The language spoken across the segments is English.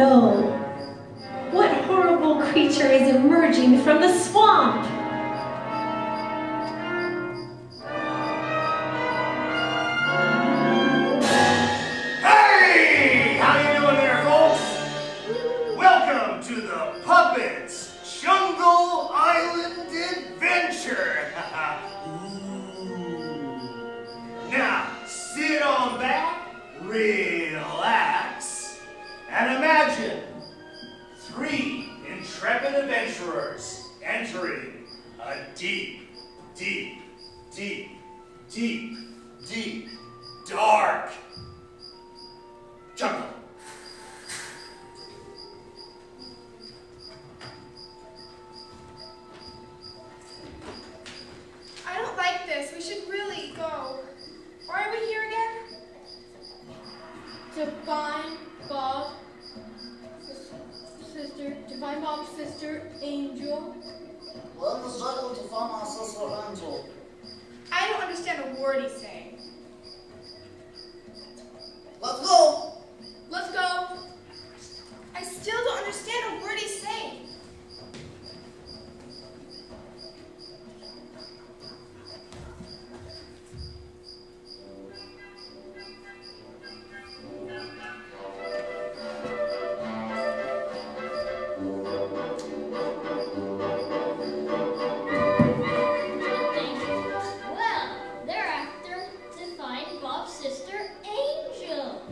no! What horrible creature is emerging from the swamp? Hey! How you doing there, folks? Welcome to the Puppets Jungle Island Adventure! Now, sit on back, relax, and imagine 3 intrepid adventurers entering a deep, deep, deep, deep, deep, dark jungle. I don't like this. We should really go. Why are we here again? To find Bob's sister, Angel. We're in the struggle to find our sister Angel. I don't understand a word he's saying. Let's go! Let's go. I still don't understand a word he's saying. Well, they're after to find Bob's sister, Angel.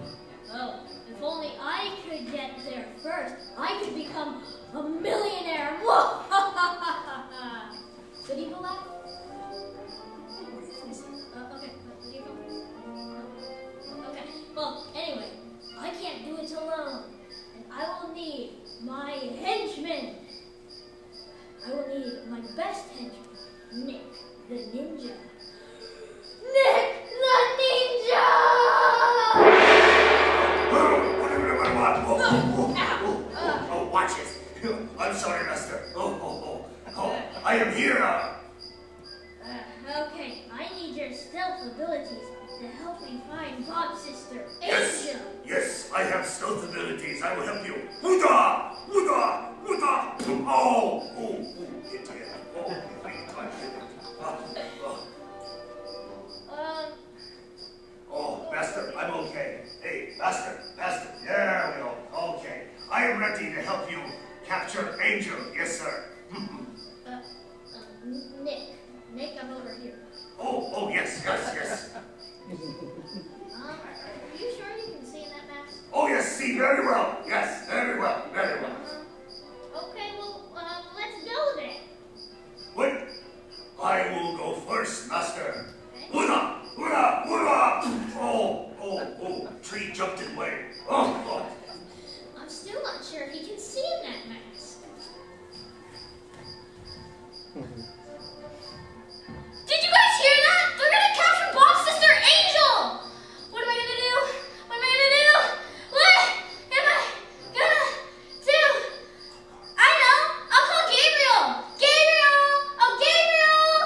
Oh, if only I could get there first, I could become a millionaire. Whoa! Good evil laugh? Okay, good evil. Okay, well, anyway, I can't do it alone, and I will need my henchmen. I will need my best henchman, Nick the Ninja. Nick the Ninja! Oh, watch it. I'm sorry, Master. Oh, I am here. Okay, I need your stealth abilities to help me find Bob's sister, Angel. Yes, I have stealth abilities. I will help you. Huda! Huda! Huda! Oh, get together. Oh, Master, I'm okay. Hey, Master, there we go. Okay, I am ready to help you capture Angel. Yes, sir. Nick, I'm over here. Oh, yes. Are you sure you can see in that mask? Oh, yes, see very well. Yes, very well. Okay, well, let's go then. Wait, I will go first, Master. Okay. Hula! Oh, tree jumped in way. Oh, God. I'm still not sure if he can see in that mask. Did you guys hear that? They're gonna capture Bob's sister, Angel! What am I gonna do? What am I gonna do? I know! I'll call Gabriel! Gabriel! Oh, Gabriel!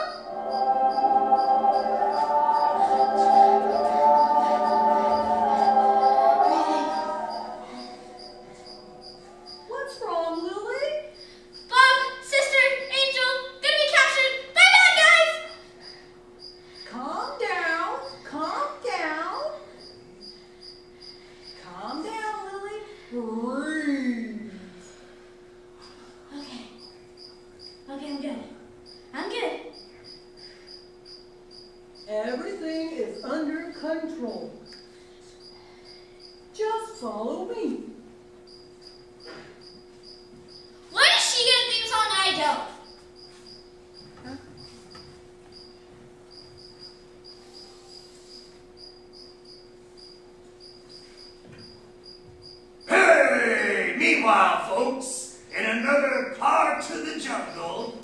What's wrong, Lily? Bob, sister, Angel, gonna be captured! Bye-bye, guys! Calm down. Calm down, Lily. Breathe. Okay, I'm good. Everything is under control. Just follow me. Why does she get a theme song and I don't? Hey! Meanwhile, folks, in another part of the jungle.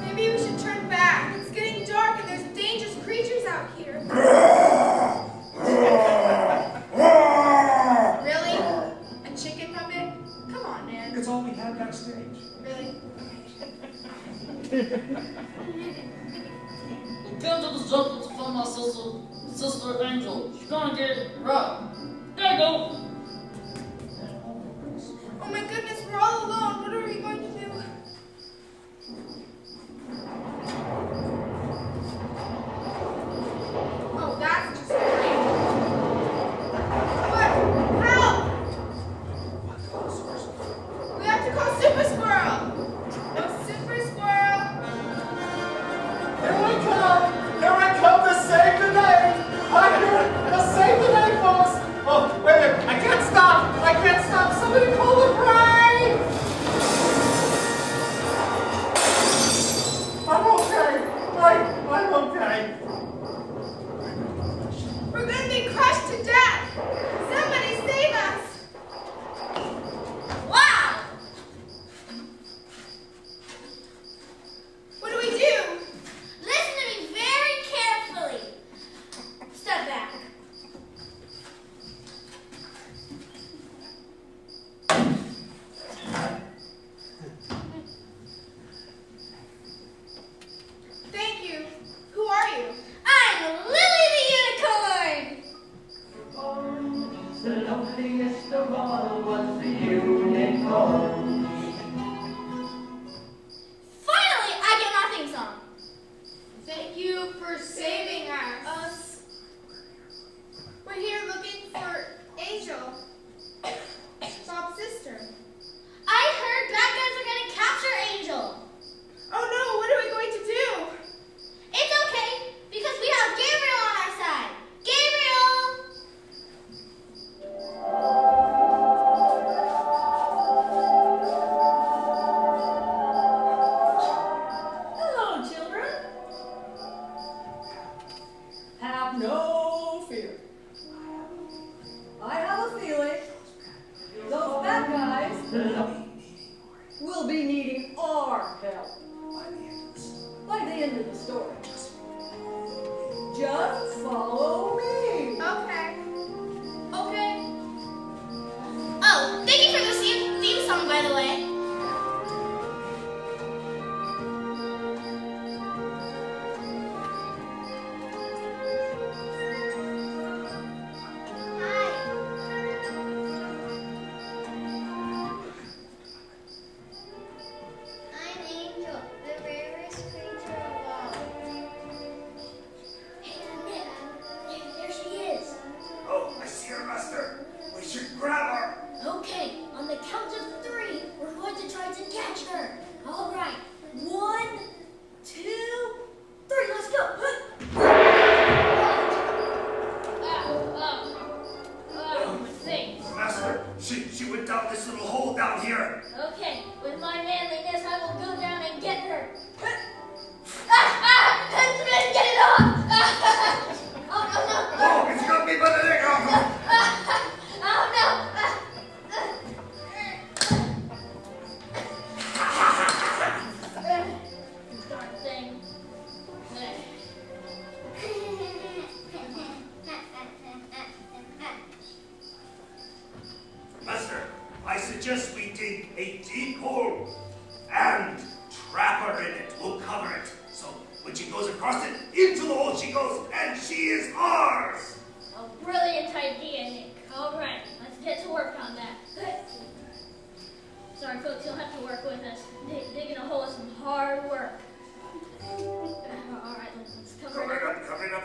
Maybe we should turn back. It's getting dark and there's dangerous creatures out here. Really? A chicken puppet? Come on, man. It's all we have backstage. Really? Sister Angel, she's gonna get it right. There you go. Oh my goodness, we're all alone. What are we going to do? Oh, that's just great. What? Help! We have to call Super Squirrel. No, Super Squirrel. Here I come! Here I come to save the day! I'm here to save the day, folks! Oh, wait a minute! I can't stop! I can't stop! Somebody pull the brake! I'm okay! I'm okay! We're going to be crushed to death. Somebody save us. Wow! What do we do? Listen to me very carefully. Step back. Thank you. Who are you? I'm Lily the Unicorn. The loveliest of all was the unicorn. Finally, I get my theme song. Thank you for saving us. We're here looking for Angel, Bob's sister. I heard bad guys are going to capture Angel. Oh no, what are we going to do? It's okay, because we have Gabriel on our side. Gabriel! Hello, children. Have no fear. I have a feeling those bad guys will be needing our help by the end of the story. Just follow me. Okay. Okay. Oh, thank you for the theme song, by the way. I'm Angel, the rarest creature of all. Hey, Nick, there she is. Oh, I see her, Master! We should grab her! Okay, on the count of 3, we're going to try to catch her. All right, 1, 2, 3, let's go. Thanks. Master, she went down this little hole down here! Okay, with my manliness, I will go down and get her. Benjamin, get it off! Oh, no, no. Oh, it's got me by the neck! Oh, no. Darn thing. Master, I suggest we dig a deep hole and trap her in it. We'll cover it. So when she goes across it, into the hole she goes, and she is ours! A brilliant idea, Nick. All right, let's get to work on that. Sorry, folks, you'll have to work with us. Digging a hole is some hard work. All right, let's cover it up. Cover it up.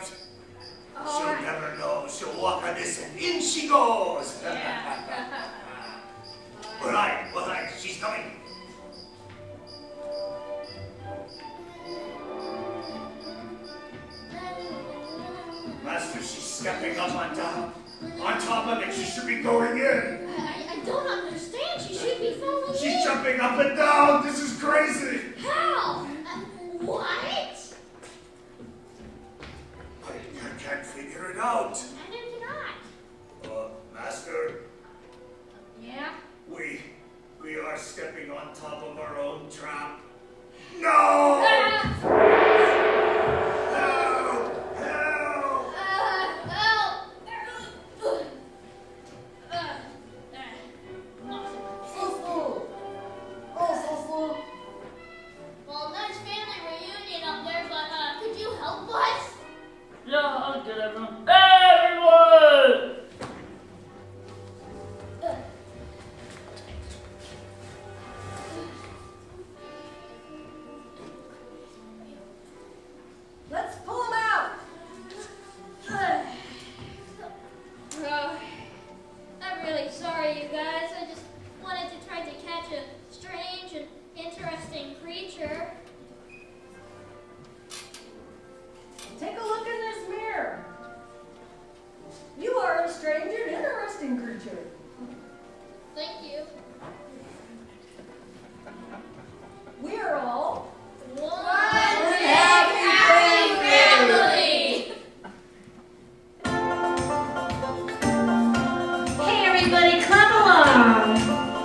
All She'll right. never know. She'll walk on this and in she goes. Yeah. Well, I, she's coming. Master, she's stepping up on top. On top of it, she should be going in. I don't understand. She should be following She's me. jumping up and down. This is crazy. How? What? I can't figure it out. I did not. Master, Yeah? we are stepping on top of our own trap. No! Help! Help! Well, nice family reunion up there, but could you help us? Yeah, I'll get everyone.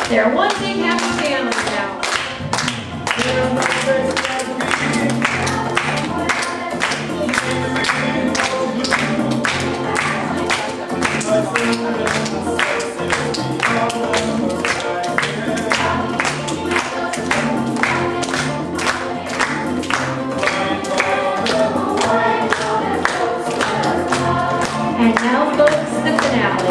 They're one big happy family now. And now, folks, the finale.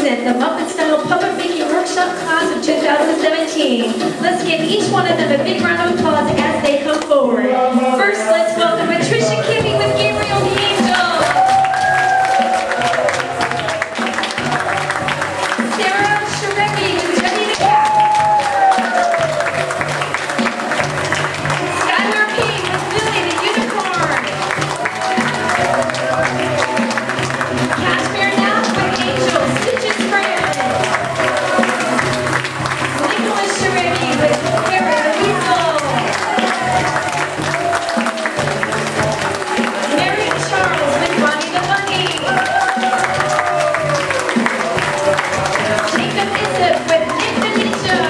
The Muppet Style Puppet Making Workshop Class of 2017. Let's give each one of them a big round of applause as they come forward. First, let's welcome Patricia Kimmy with Gabriel the Angel. Sarah Sharecki with Debbie the Cat. Skylar King with Billy the Unicorn. Cashmere Knapp with Angel Stitches Friend. Nicholas Sharecki with Harry the Weasel. Mary Charles with Bonnie the Bunny. Jacob Isip with Nick the Ninja.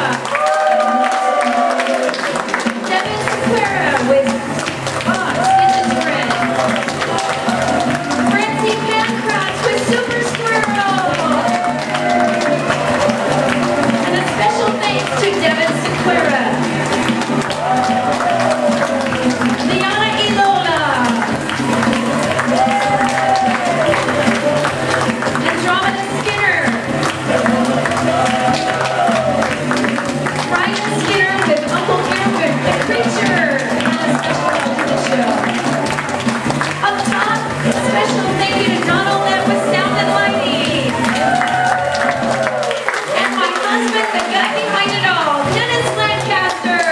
Devin Sequeira with Stitches Friend. Francie Pancratz with Super Squirrel. And a special thanks to Devin Sequeira. Liana Ilola. Andromeda Skinner. Ryan Skinner with Uncle Gilbert, the creature. And a special welcome to the show. Up top, a special thank you to Donald Lett with Sound and Lighting. And my husband, the guy behind it all, Dennis Lancaster.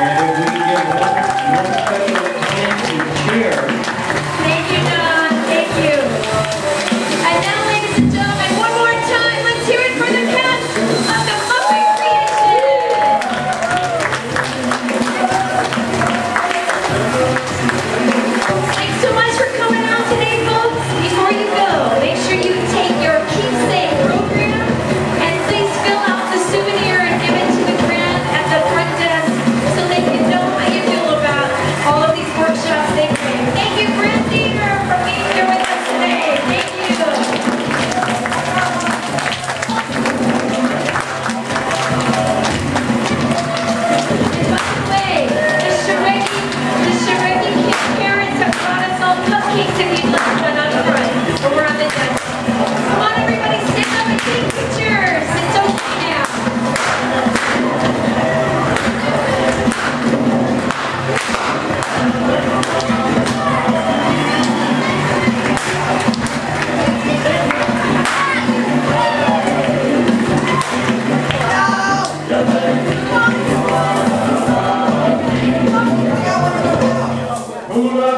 And we give one special hand to chair. Thank you, Don. Thank you. And now, ladies and gentlemen, one more time, let's hear it for the cast of the Muppet Creation. Thanks so much for coming out today, folks. Before you go, make sure you take your keepsake program and please fill out the souvenir and give it to the grant at the front desk so they can know how you feel about all of these workshops they bring. Thank you, Grant Deaver, for being here with us today. Thank you. And by the way, the Sharecki kids' parents have brought us all cupcakes if you'd like one on front over on the desk. Come on, everybody, stand up and take pictures. It's okay now. Hula